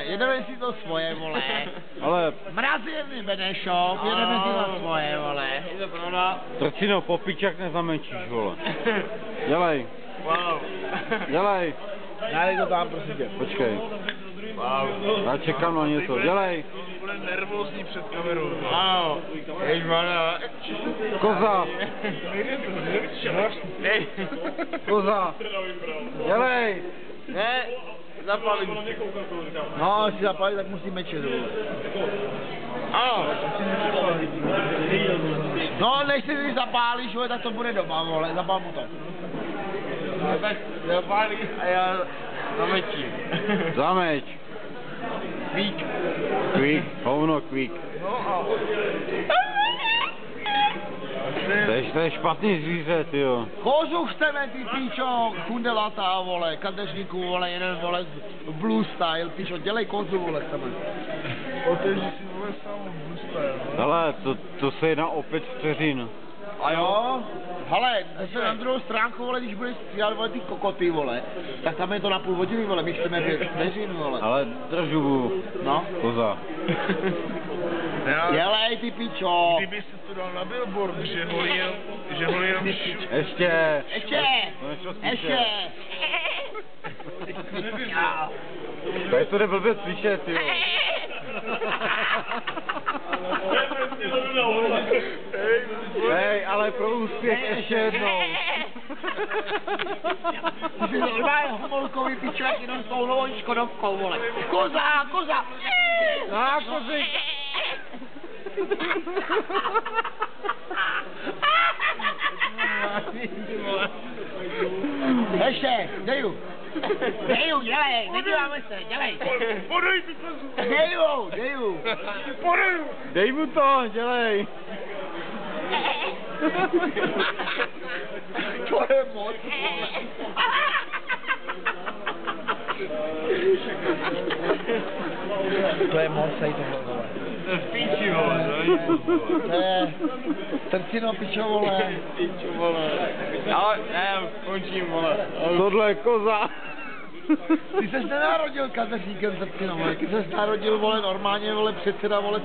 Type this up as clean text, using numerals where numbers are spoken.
jedeme si to svoje, vole. Ale... Mrazírny Benešov, jedeme si to svoje, vole. Je to pravda? Trcino, popičak nezamenčíš, vole. Dělej. Wow. Dělej. Dej to tam, prosím tě. Počkej. Wow. Já čekám na něco, dělej. Bude nervózní před kamerou. Wow. Ježmana. Koza. Koza. Dělej. Ne, zapalím. No, si zapalí, tak musí mečet, vole. Ano. No, než si ty zapálíš, vole, tak to bude doma, vole, zapál mu to. No, tak zapálí a já zamečím. Zameč. Kvík. Kvík, hovno kvík. No a... To je špatný zvíře, tyjo. Kozu chceme, ty píčo, kundelata, vole, kadeřníků, vole, jeden, vole, blue style, píčo, dělej kozu, vole, chceme. Otevři si, vole, sám blue style. Hele, to se jedná o 5 vteřin. A jo? Hele, zase na druhou stránku, vole, když budeš stříhat, vole, ty kokoty, vole, tak tam je to na půl hodiny, vole, my chceme 5 vteřin, vole. Ale držu. No. Koza. Dělej, ty pičo. Kdyby se to dal na billboard, že holí jenom Ještě. Tady to jde blbě slyšet, tyjo. Hej, ale pro úspěch ještě jednou. Ty jsi normálně homolkový pičovek jenom s tou novou Škodovkou, vole. Koza! Na kozy. Ještě, deju, dělej, nedíváme se, dělej. Podej ty kozu. Deju. Podej. Dej mu to, dělej. To je moc. To je moc, tady tohle, vole. To je v píči, vole. To je Trcino, pičo, vole. Ale ne, končím, vole. Tohle je koza. Ty ses nenarodil kadeřníkem, Trcino, vole. Ty ses narodil, vole, normálně, vole, předseda, vole,